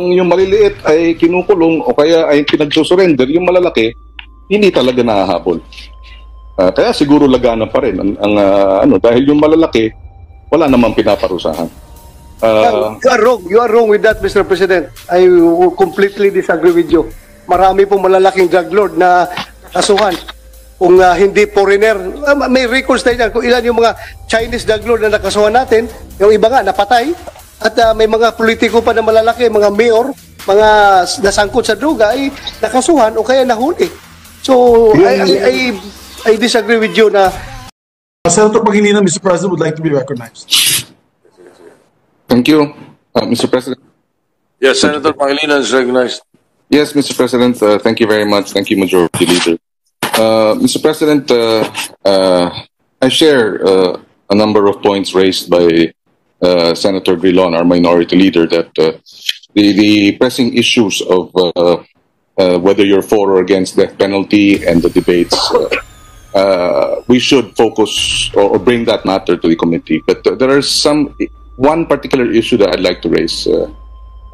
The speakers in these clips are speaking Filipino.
yung maliliit ay kinukulong o kaya ay pinagsusurrender, yung malalaki, hindi talaga nahahabol. Kaya siguro lagana pa rin dahil yung malalaki, wala namang pinaparusahan. You are wrong with that, Mr. President. I completely disagree with you. Marami pong malalaking drug lord na kasuhan. Kung hindi foreigner, may records tayo dyan kung ilan yung mga Chinese drug lord na nakasuhan natin, yung iba nga napatay, at may mga politiko pa na malalaki, mga mayor, mga nasangkot sa droga ay nakasuhan o kaya nahuli. So, I disagree with you na Senator Pangilinan, Mr. President, would like to be recognized. Thank you, Mr. President. Yes, Senator Pangilinan is recognized. Yes, Mr. President, thank you very much. Thank you, Majority Leader. Mr. President, I share a number of points raised by Senator Drilon, our Minority Leader, that the pressing issues of whether you're for or against death penalty and the debates, we should focus or bring that matter to the committee. But there are one particular issue that I'd like to raise.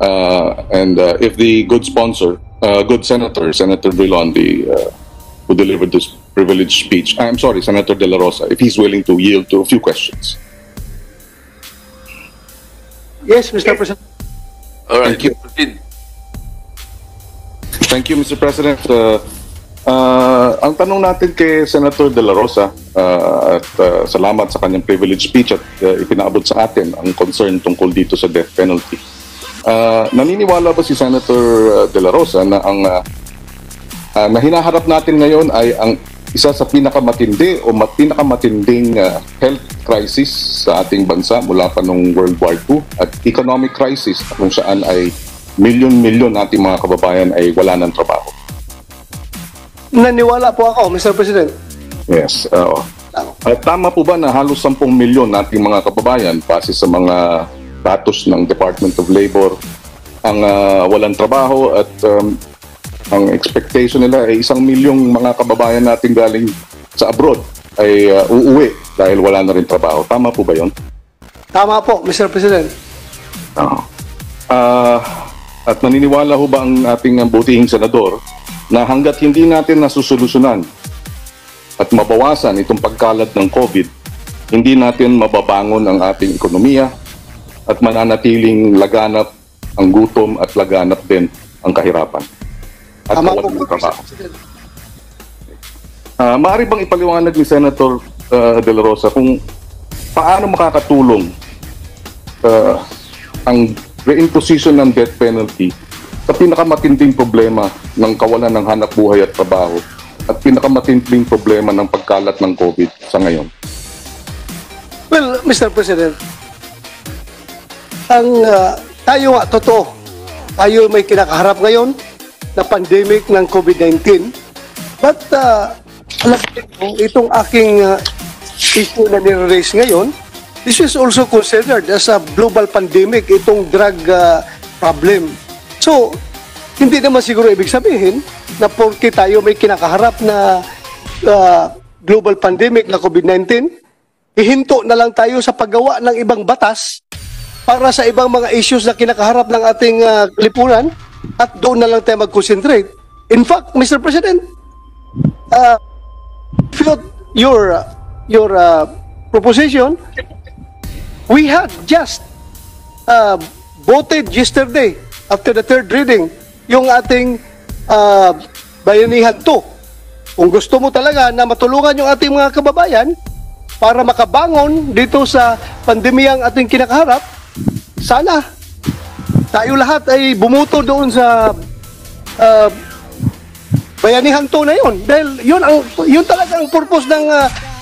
If the good sponsor, good senator, Senator Drilon, who delivered this privileged speech, I'm sorry, Senator De La Rosa, if he's willing to yield to a few questions. Yes, Mr. President. All right. Thank you. Thank you, Mr. President. Ang tanong natin kay Senator De La Rosa, at salamat sa kanyang privileged speech at ipinaabot sa atin ang concern tungkol dito sa death penalty. Naniniwala ba si Senator De La Rosa na na hinaharap natin ngayon ay ang isa sa pinakamatindi o pinakamatinding health crisis sa ating bansa mula pa nung World War II at economic crisis kung saan ay milyon-milyon nating mga kababayan ay wala ng trabaho? Naniwala po ako, Mr. President. Yes. Tama po ba na halos 10 milyon nating mga kababayan base sa mga datos ng Department of Labor ang walang trabaho at ang expectation nila ay 1 milyong mga kababayan natin galing sa abroad ay uuwi dahil wala na rin trabaho. Tama po ba yun? Tama po, Mr. President. At naniniwala ho ba ang ating butihing senador na hanggat hindi natin nasusolusyonan at mabawasan itong pagkalat ng COVID, hindi natin mababangon ang ating ekonomiya at mananatiling laganap ang gutom at laganap din ang kahirapan at kawalan ng trabaho. Maaari bang ipaliwanag ni Senator De La Rosa kung paano makakatulong ang reimposition ng death penalty sa pinakamatinding problema ng kawalan ng hanap buhay at trabaho at pinakamatinding problema ng pagkalat ng COVID sa ngayon? Well, Mr. President, tayo nga, totoo, tayo may kinakaharap ngayon na pandemic ng COVID-19. But, alam mo, itong aking issue na nire-raise ngayon, this is also considered as a global pandemic, itong drug problem. So, hindi naman siguro ibig sabihin na porke tayo may kinakaharap na global pandemic na COVID-19, ihinto na lang tayo sa paggawa ng ibang batas para sa ibang mga issues na kinakaharap ng ating lipunan at doon na lang tayo mag-concentrate. In fact, Mr. President, your proposition, we had just voted yesterday after the third reading yung ating Bayanihan 2. Kung gusto mo talaga na matulungan yung ating mga kababayan para makabangon dito sa pandemyang ating kinakaharap, sana tayo lahat ay bumuto doon sa Bayanihan 2 na yun. Dahil yun talaga ang purpose ng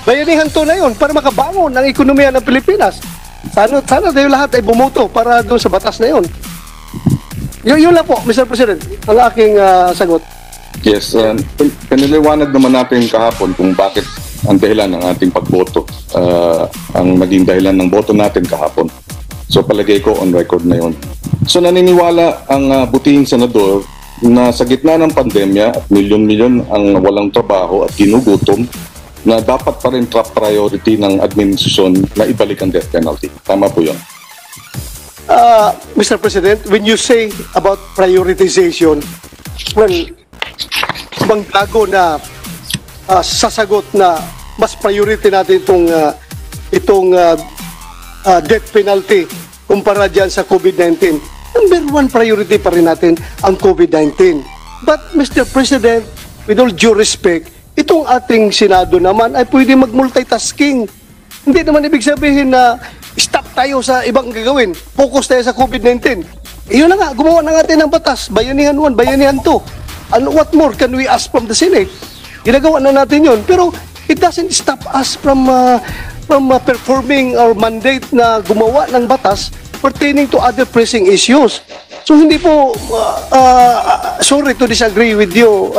Bayanihan 2 na yun, para makabangon ang ekonomiya ng Pilipinas. Sana tayo lahat ay bumuto para doon sa batas na yun. Yun lang po, Mr. President, ang aking sagot. Yes, kaniliwanag naman natin kahapon kung bakit ang dahilan ng ating pagboto, ang naging dahilan ng boto natin kahapon. So palagay ko on record na yun. So naniniwala ang butihing senador na sa gitna ng pandemya at milyon-milyon ang walang trabaho at ginugutom, na dapat pa rin top priority ng administrasyon na ibalik ang death penalty. Tama po yun. Mr. President, when you say about prioritization, well, magbago na sasagot na mas priority natin itong death penalty kumpara dyan sa COVID-19. Number one priority pa rin natin ang COVID-19. But Mr. President, with all due respect, itong ating Senado naman ay pwede mag-multitasking. Hindi naman ibig sabihin na stop tayo sa ibang gagawin. Focus tayo sa COVID-19. Iyon na nga, gumawa na natin ng batas. Bayanihan 1, bayanihan 2. And what more can we ask from the Senate? Ginagawa na natin yun. Pero it doesn't stop us from performing our mandate na gumawa ng batas pertaining to other pressing issues. So hindi po, sorry to disagree with you,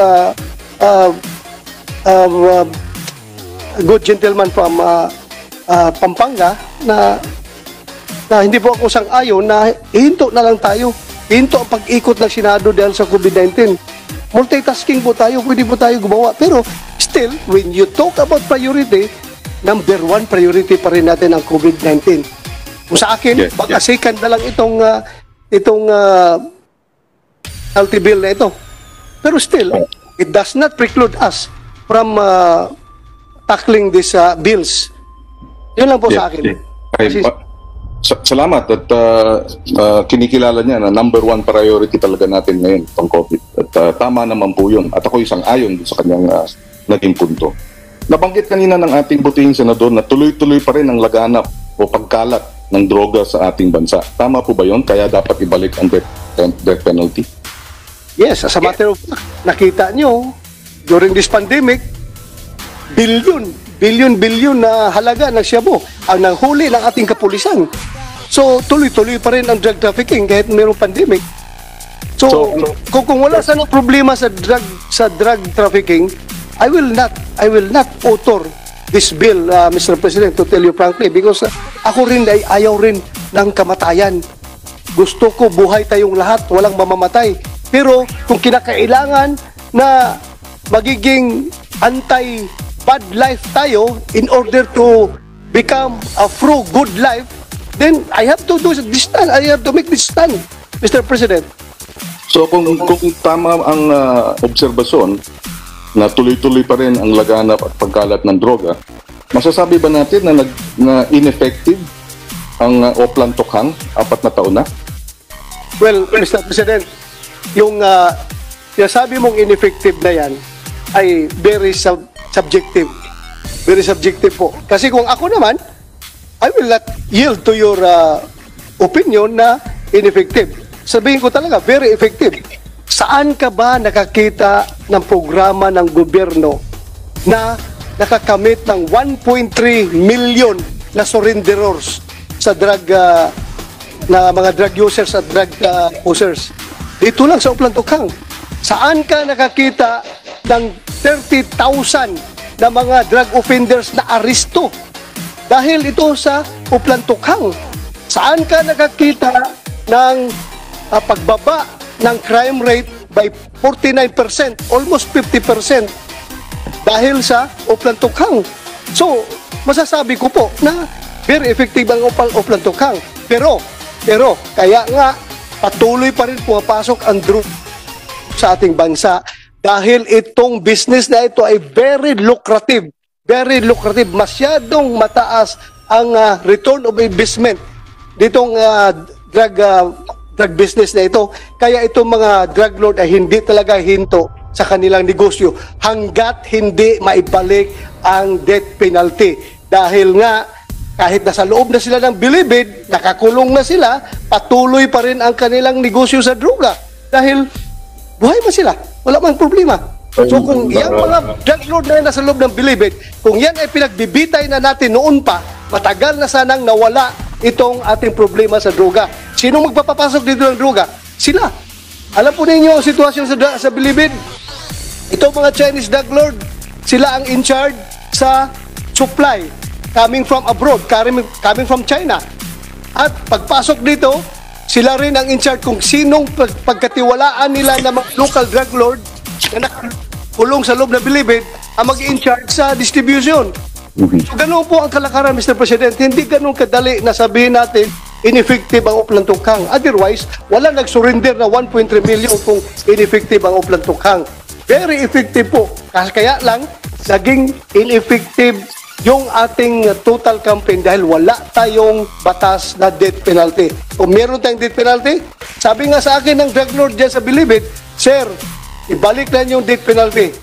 good gentleman from Pampanga, na hindi po ako sang-ayon na ihinto na lang tayo. Ihinto ang pag-ikot ng Senado dahil sa COVID-19. Multitasking po tayo, pwede po tayo gumawa. Pero still, when you talk about priority, number one priority pa rin natin ang COVID-19. Kung sa akin, baka second na lang itong healthy bill na ito. Pero still, it does not preclude us from tackling these bills. Yun lang po sa akin. Salamat at kinikilala niya na number one priority talaga natin ngayon itong COVID. At tama naman po yun. At ako isang ayon sa kanyang naging punto. Nabanggit kanina ng ating butihing senador na tuloy-tuloy pa rin ang laganap o pagkalat ng droga sa ating bansa. Tama po ba yun? Kaya dapat ibalik ang death penalty? Yes, as a matter of fact, nakita nyo, during this pandemic, billion na halaga ng shabu ang nanghuli ng ating kapulisan. So, tuloy-tuloy pa rin ang drug trafficking kahit mayroong pandemic. So kung wala sana problema sa drug trafficking, I will not author this bill, Mr. President, to tell you frankly, because ako rin ay ayaw rin ng kamatayan. Gusto ko buhay tayong lahat, walang mamamatay. Pero kung kinakailangan na magiging anti-bad life tayo in order to become a good life, then I have to do this stand. I have to make this stand, Mr. President. So kung tama ang obserbasyon na tuloy-tuloy pa rin ang laganap at pagkalat ng droga, masasabi ba natin na ineffective ang Oplan Tokhang 4 na taon na? Well, Mr. President, yung sabi mong ineffective na yan ay very subjective. Very subjective po. Kasi kung ako naman, I will not yield to your opinion na ineffective. Sabihin ko talaga, very effective. Saan ka ba nakakita ng programa ng gobyerno na nakakamit ng 1.3 million na surrenderers sa drug, na mga drug users at drug users? Dito lang sa Oplan Tokhang. Saan ka nakakita ng 30,000 na mga drug offenders na aresto dahil ito sa Oplan Tokhang? Saan ka nakakita ng pagbaba ng crime rate by 49%, almost 50% dahil sa Oplan Tokhang? So, masasabi ko po na very effective ang Oplan Tokhang. Pero, kaya nga, patuloy pa rin pumapasok ang drug sa ating bansa dahil itong business na ito ay very lucrative. Very lucrative. Masyadong mataas ang return of investment ditong drug business na ito. Kaya itong mga drug lord ay hindi talaga hinto sa kanilang negosyo hanggat hindi maibalik ang death penalty. Dahil nga, kahit nasa loob na sila ng bilibid, nakakulong na sila, patuloy pa rin ang kanilang negosyo sa droga. Dahil buhay pa sila, wala mang problema. So kung yung mga drug lord na nasa loob ng bilibid, kung yan ay pinagbibitay na natin noon pa, matagal na sanang nawala itong ating problema sa droga. Sinong magpapapasok dito ng droga? Sila. Alam po ninyo ang sitwasyon sa bilibid. Itong mga Chinese drug lord, sila ang in charge sa supply coming from abroad, coming from China. At pagpasok dito, sila rin ang in charge kung sinong pagkatiwalaan nila na mga local drug lord na nakakulong sa loob na bilibid ang mag-in charge sa distribution. So, ganun po ang kalakaran, Mr. President. Hindi ganun kadali na sabihin natin, ineffective ang Upland Tukhang. Otherwise, wala nag-surrender na 1.3 million kung ineffective ang Upland Tukhang. Very effective po. Kaya lang, naging ineffective yung ating total campaign dahil wala tayong batas na death penalty. Kung meron tayong death penalty, sabi nga sa akin ng drug lord dyan sa Bilibid, Sir, ibalik na yung death penalty.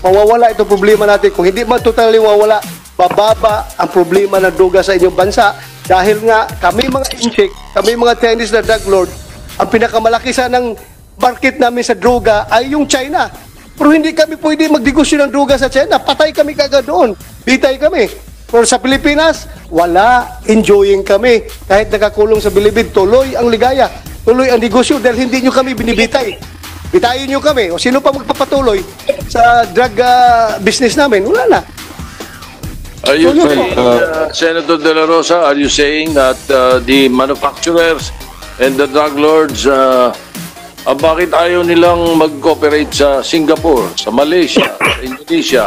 Mawawala itong problema natin. Kung hindi man totally mawawala, bababa ang problema ng droga sa inyong bansa dahil nga kami mga incheck, kami mga Chinese na drug lord, ang pinakamalaki sa ng market namin sa droga ay yung China. Pero hindi kami pwede magdegosyo ng droga sa China. Patay kami kagad doon. Bitay kami. Pero sa Pilipinas, wala. Enjoying kami. Kahit nakakulong sa Bilibid, tuloy ang ligaya. Tuloy ang negosyo dahil hindi nyo kami binibitay. Bitayin nyo kami. O sino pa magpapatuloy sa drug business namin? Wala na. Are you saying, Senator De La Rosa, are you saying that the manufacturers and the drug lords, bakit ayaw nilang mag-cooperate sa Singapore, sa Malaysia, sa Indonesia,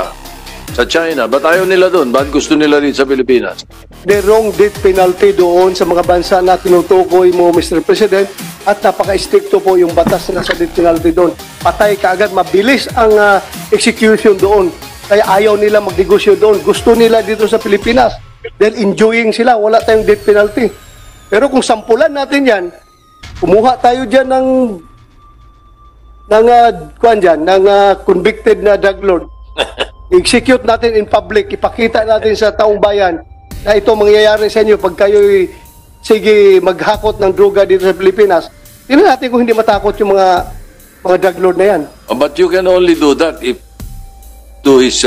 sa China? Ba't ayaw nila doon? Ba't gusto nila rin sa Pilipinas? The wrong death penalty doon sa mga bansa na tinutukoy mo, Mr. President, at napaka-stricto po yung batas na sa death penalty doon. Patay kaagad, mabilis ang execution doon. Kaya ayaw nila magnegosyo doon. Gusto nila dito sa Pilipinas. Dahil enjoying sila, wala tayong death penalty. Pero kung sampulan natin yan, kumuha tayo dyan ng convicted na drug lord. I-execute natin in public, ipakita natin sa taong bayan na ito mangyayari sa inyo pag kayo'y sige maghakot ng droga dito sa Pilipinas. Tingnan natin kung hindi matakot yung mga drug lord na yan. But you can only do that if do his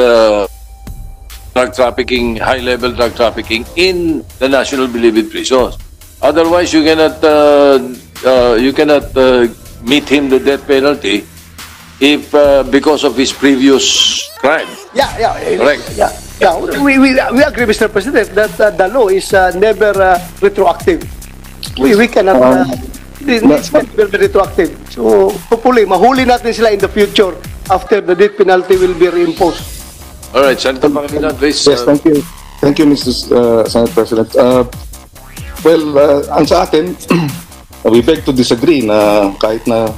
drug trafficking, high-level drug trafficking in the National Bilibid prisons. Otherwise, you cannot meet him the death penalty if because of his previous crime. Yeah. Correct. Yeah. We agree, Mr. President, that the law is never retroactive. We cannot. It's never retroactive. So hopefully, mahuli natin sila in the future after the death penalty will be reimposed. All right, Senator Pangilinan, please. Yes, thank you. Thank you, Mr. Senate President. Ang sa akin, we beg to disagree na kahit na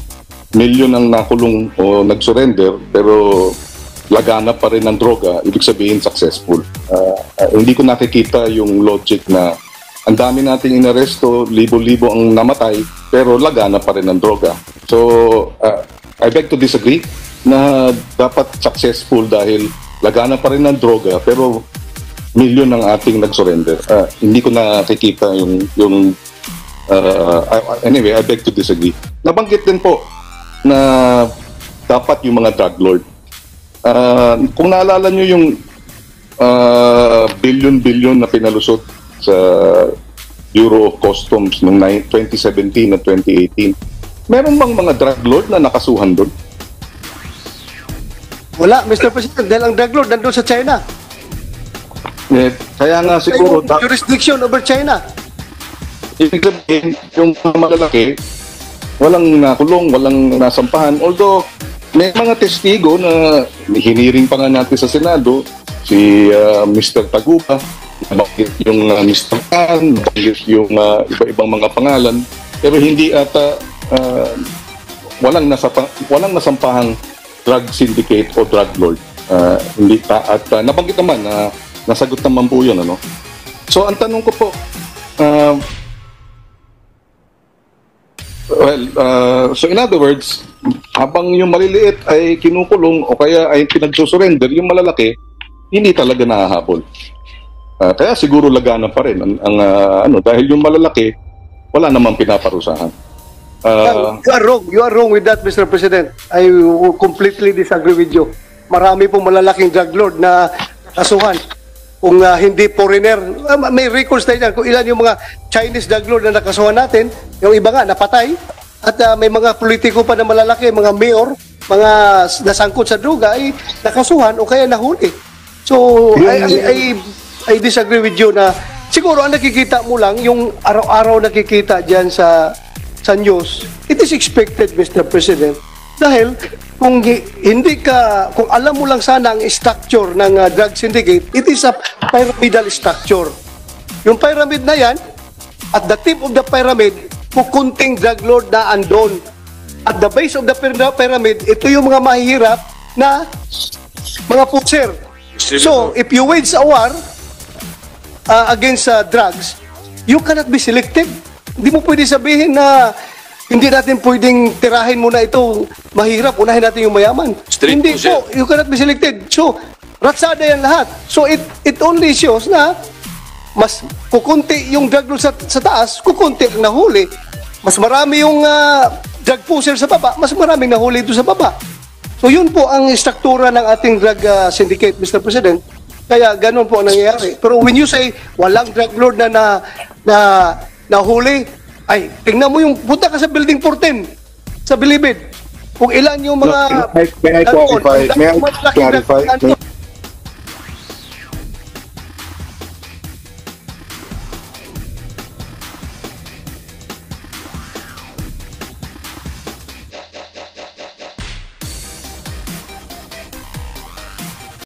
milyon ang nakulong o nag-surrender, pero lagana pa rin ng droga, ibig sabihin successful. Hindi ko nakikita yung logic na ang dami nating inaresto, libo-libo ang namatay, pero lagana pa rin ng droga. So, I beg to disagree na dapat successful dahil lagana pa rin ng droga, pero milyon ang ating nag-surrender. Hindi ko nakikita yung anyway, I beg to disagree. Nabanggit din po na dapat yung mga drug lord. Kung naalala nyo yung billion-billion na pinalusot sa Bureau of Customs noong 2017 at 2018, meron bang mga drug lord na nakasuhan doon? Wala, Mr. President, dahil ang drug lord nandun sa China. Kaya nga siguro Jurisdiction over China. ibig sabihin yung malalaki walang nakulong, walang nasampahan, although may mga testigo na hiniring pa nga natin sa Senado, si Mr. Taguba, yung Mr. Khan, yung iba-ibang mga pangalan, pero hindi ata walang nasampahang drug syndicate o drug lord. Hindi pa at nabanggit naman na nasagot naman po yun, ano? So ang tanong ko po, so in other words, habang yung maliliit ay kinukulong o kaya ay pinagsusurrender, yung malalaki hindi talaga nahahabol. Kaya siguro lagana pa rin ang dahil yung malalaki wala namang pinaparusahan. You are wrong with that, Mr. President. I completely disagree with you. Marami pong malalaking drug lord na kasuhan. Kung hindi foreigner, may records tayo dyan kung ilan yung mga Chinese drug lord na nakasuhan natin, yung iba nga napatay, at may mga politiko pa na malalaki, mga mayor, mga nasangkot sa droga ay nakasuhan o kaya nahuli. So, I disagree with you na siguro ang nakikita mo lang, yung araw-araw nakikita dyan sa news, it is expected, Mr. President, dahil kung alam mo lang sana ang structure ng drug syndicate, it is a pyramidal structure. Yung pyramid na yan, at the tip of the pyramid, kukunting drug lord na andon. At the base of the pyramid, ito yung mga mahihirap na mga pusher. So, if you wage a war against drugs, you cannot be selective. Hindi mo pwede sabihin na hindi natin pwedeng tirahin muna ito mahirap, unahin natin yung mayaman. Street Hindi pusher. po, you cannot be selected. So, ratsada yan lahat. So, it only shows na mas kukunti yung drug lord sa taas, kukunti ang nahuli. Mas marami yung drug pusher sa baba, mas maraming nahuli doon sa baba. So, yun po ang struktura ng ating drug syndicate, Mr. President. Kaya ganun po ang nangyayari. Pero when you say walang drug lord na nahuli, ay, tingnan mo yung, punta ka sa building 14, sa Bilibid. Kung ilan yung mga... May I clarify?